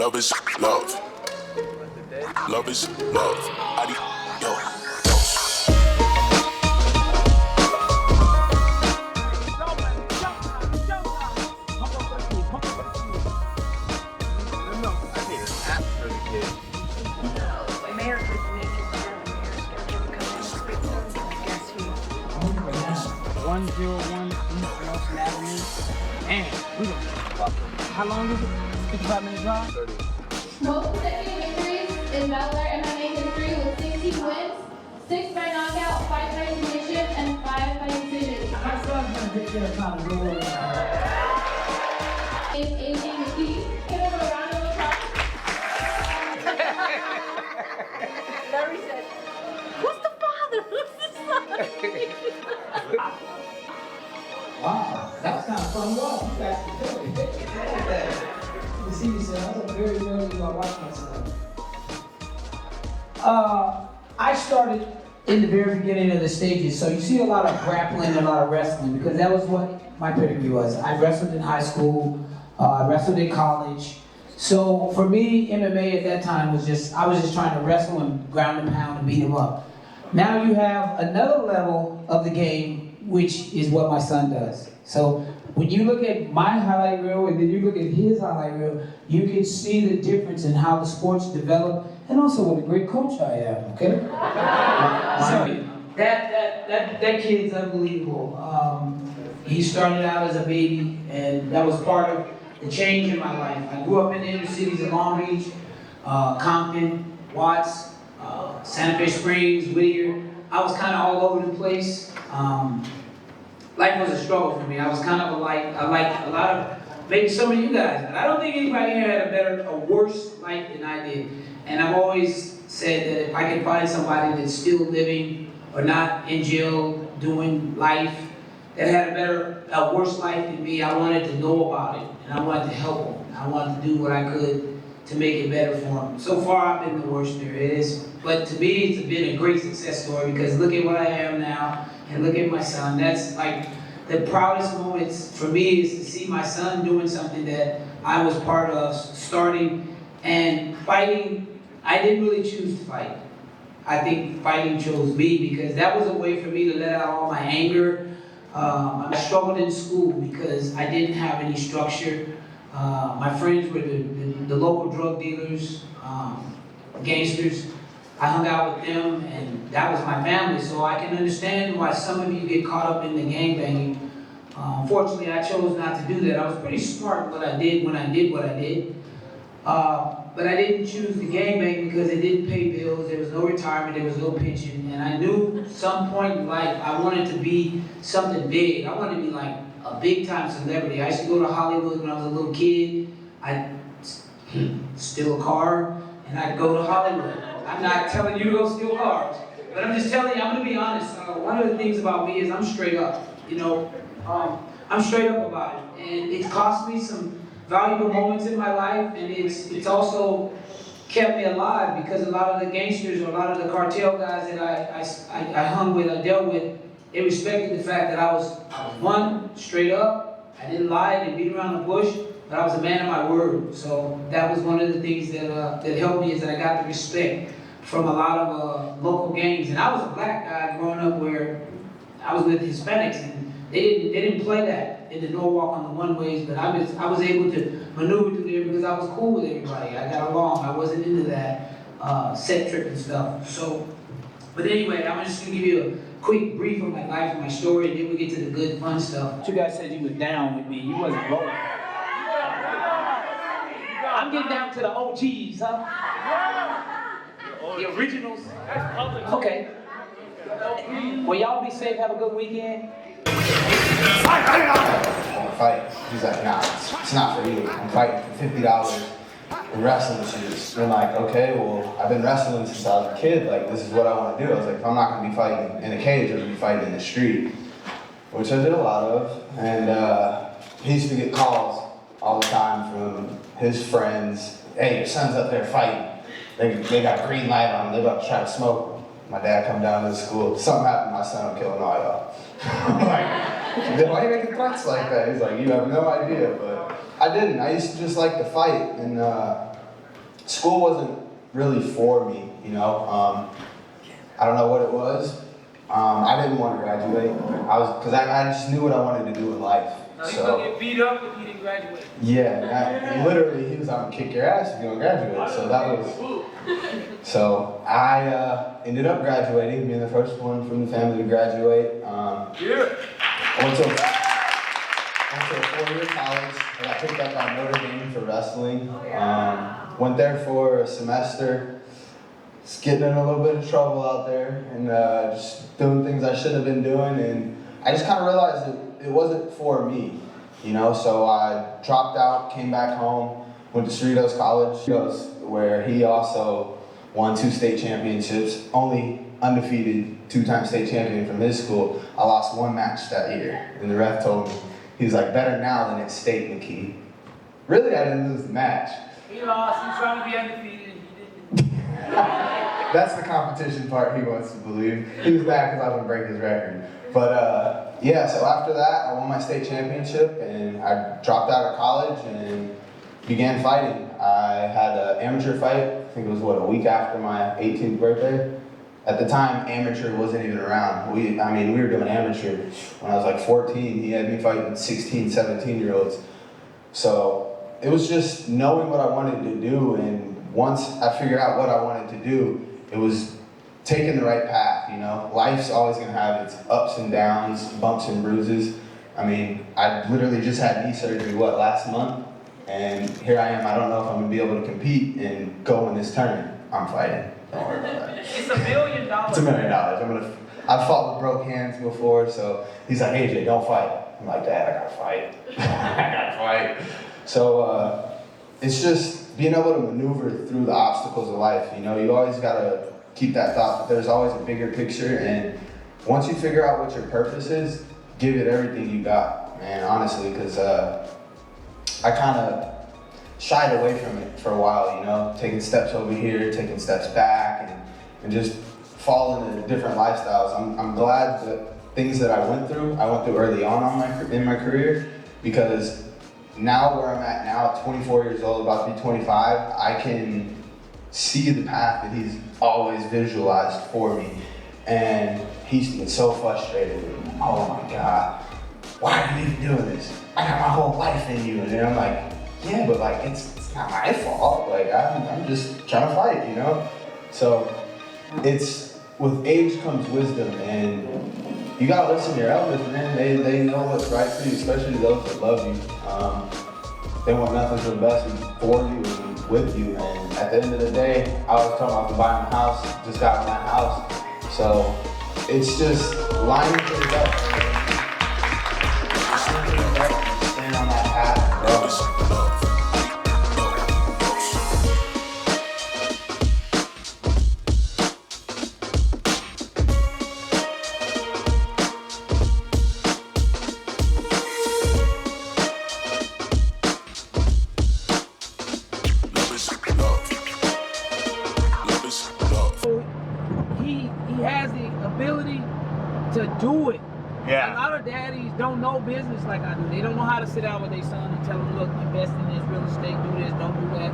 Love is love. Love is love. Yo. How long is it? 55-minute drive? 30. Most consecutive victories in Bellator MMA history with 16 wins, 6 by knockout, 5 by submission, and 5 by decision. My son's gonna take care of time to go over Is AJ Mckee. Give him a round of applause. Larry said, "Who's the father? Who's the son?" Wow, that's kind of fun. Wow, you guys can tell me. You see yourself. I'm very rarely do I watch myself. I started in the very beginning of the stages, so you see a lot of grappling and a lot of wrestling because that was what my pedigree was. I wrestled in high school, I wrestled in college. So for me, MMA at that time was I was just trying to wrestle and ground and pound and beat him up. Now you have another level of the game, which is what my son does. So when you look at my highlight reel and then you look at his highlight reel, you can see the difference in how the sports develop and also what a great coach I am, okay? So that kid's unbelievable. He started out as a baby and that was part of the change in my life. I grew up in the inner cities of Long Beach, Compton, Watts, Santa Fe Springs, Whittier. I was kind of all over the place. Life was a struggle for me. I was kind of like a lot of, maybe some of you guys, but I don't think anybody here had a worse life than I did. And I've always said that if I can find somebody that's still living or not in jail doing life, that had a worse life than me, I wanted to know about it. And I wanted to help them. I wanted to do what I could to make it better for them. So far, I've been the worst there is. But to me, it's been a great success story because look at what I am now and look at my son. That's like the proudest moments for me is to see my son doing something that I was part of, starting and fighting. I didn't really choose to fight. I think fighting chose me because that was a way for me to let out all my anger. I struggled in school because I didn't have any structure. My friends were the local drug dealers, gangsters. I hung out with them and that was my family, so I can understand why some of you get caught up in the gangbanging. Fortunately, I chose not to do that. I was pretty smart what I did when I did what I did. But I didn't choose the gangbang because it didn't pay bills, there was no retirement, there was no pension, and I knew at some point in life I wanted to be something big. I wanted to be like a big time celebrity. I used to go to Hollywood when I was a little kid. I'd steal a car and I'd go to Hollywood. I'm not telling you to go steal cars, but I'm just telling you, I'm gonna be honest. One of the things about me is I'm straight up, you know. I'm straight up about it, and it cost me some valuable moments in my life, and it's also kept me alive because a lot of the gangsters or a lot of the cartel guys that I hung with, I dealt with, they respected the fact that I was one, straight up, I didn't lie, I didn't beat around the bush, but I was a man of my word. So that was one of the things that helped me is that I got the respect from a lot of local gangs. And I was a black guy growing up where I was with Hispanics, and they didn't play that in the Norwalk on the one-ways, but I was able to maneuver through there because I was cool with everybody. I got along. I wasn't into that set trip and stuff. So, but anyway, I'm just gonna give you a quick brief of my life and my story, and then we get to the good, fun stuff. You guys said you was down with me. You wasn't rolling. I'm getting down to the OGs, huh? The originals. Okay. Well, y'all be safe. Have a good weekend. Fight. He's like, nah, it's not for you. I'm fighting for $50 in wrestling shoes. And I'm like, okay, well, I've been wrestling since I was a kid. Like, this is what I want to do. I was like, if I'm not going to be fighting in a cage, I'm going to be fighting in the street, which I did a lot of. And he used to get calls all the time from his friends. Hey, your son's up there fighting. They got green light on them. They about to try to smoke him. My dad come down to the school. Something happened to my son. I'm killing all y'all. I'm like, why are you making threats like that? He's like, you have no idea. But I didn't. I used to just like to fight. And school wasn't really for me, you know. I don't know what it was. I didn't want to graduate. Because I just knew what I wanted to do in life. No, he's gonna get beat up if he didn't graduate. Yeah, literally, he was out to kick your ass if you don't graduate. So that was. So I ended up graduating, being the first one from the family to graduate. I went to a 4-year college. I got picked up by Notre Dame for wrestling. Went there for a semester. Just getting in a little bit of trouble out there and just doing things I shouldn't have been doing. And I just kind of realized that it wasn't for me, you know? So I dropped out, came back home, went to Cerritos College, where he also won 2 state championships, only undefeated 2-time state champion from his school. I lost 1 match that year, and the ref told me, he was like, better now than at state, Mckee. Really, I didn't lose the match. He lost, he's trying to be undefeated. That's the competition part he wants to believe. He was mad because I was going to break his record. But yeah, so after that, I won my state championship and I dropped out of college and began fighting. I had an amateur fight, I think it was a week after my 18th birthday. At the time, amateur wasn't even around. We were doing amateur when I was like 14. He had me fighting 16, 17-year-olds. So it was just knowing what I wanted to do, and once I figured out what I wanted to do, it was taking the right path, you know? Life's always gonna have its ups and downs, bumps and bruises. I mean, I literally just had knee surgery, last month? And here I am, I don't know if I'm gonna be able to compete and go in this tournament. I'm fighting, don't worry about that. It's $1 million. It's $1 million. I've fought with broke hands before, so he's like, AJ, don't fight. I'm like, Dad, I gotta fight. I gotta fight. So it's just being able to maneuver through the obstacles of life. You know, you always gotta keep that thought that there's always a bigger picture, and once you figure out what your purpose is, give it everything you got, man, honestly, because I kind of shied away from it for a while, you know, taking steps over here, taking steps back, and just fall into different lifestyles. I'm glad that things that I went through early on in my career, because now where I'm at now, 24 years old, about to be 25, I can see the path that he's always visualized for me. And he's been so frustrated with me. Oh my God, why are you even doing this? I got my whole life in you. And I'm like, yeah, but like, it's not my fault. Like, I'm just trying to fight, you know? So it's, with age comes wisdom, and you gotta listen to your elders, man. They know what's right for you, especially those that love you. They want nothing for the best for you and with you. And at the end of the day, I was talking about buying a house, just got in that house. So it's just lining things up. Staying on that path, bro. He has the ability to do it. Yeah. A lot of daddies don't know business like I do. They don't know how to sit down with their son and tell them, look, invest in this real estate, do this, don't do that.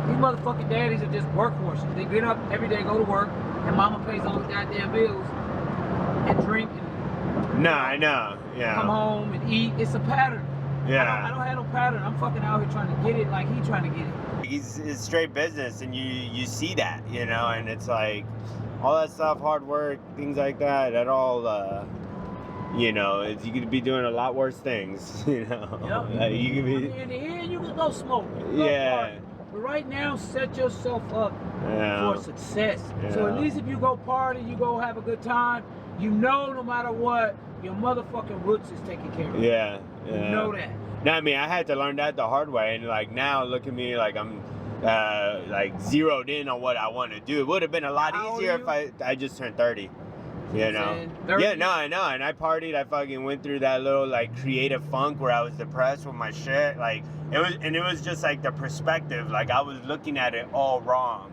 These motherfucking daddies are just workhorses. They get up every day, go to work, and mama pays all the goddamn bills and drink and No, I know. Yeah. come home and eat. It's a pattern. Yeah. I don't have no pattern. I'm fucking out here trying to get it like he trying to get it. It's straight business, and you see that, you know, and it's like all that stuff, hard work, things like that. That all, you know, you could be doing a lot worse things, you know. Yep. You could be. In the end, you can go smoke. Yeah. But right now, set yourself up for success. Yeah. So at least if you go party, you go have a good time, you know no matter what, your motherfucking roots is taken care of. Yeah. You know that. No, I mean, I had to learn that the hard way, and like now, look at me, like I'm like zeroed in on what I want to do. It would have been a lot easier if I just turned 30. You know? 30? Yeah, no, I know. And I partied. I fucking went through that little like creative funk where I was depressed with my shit. Like it was just like the perspective. Like I was looking at it all wrong.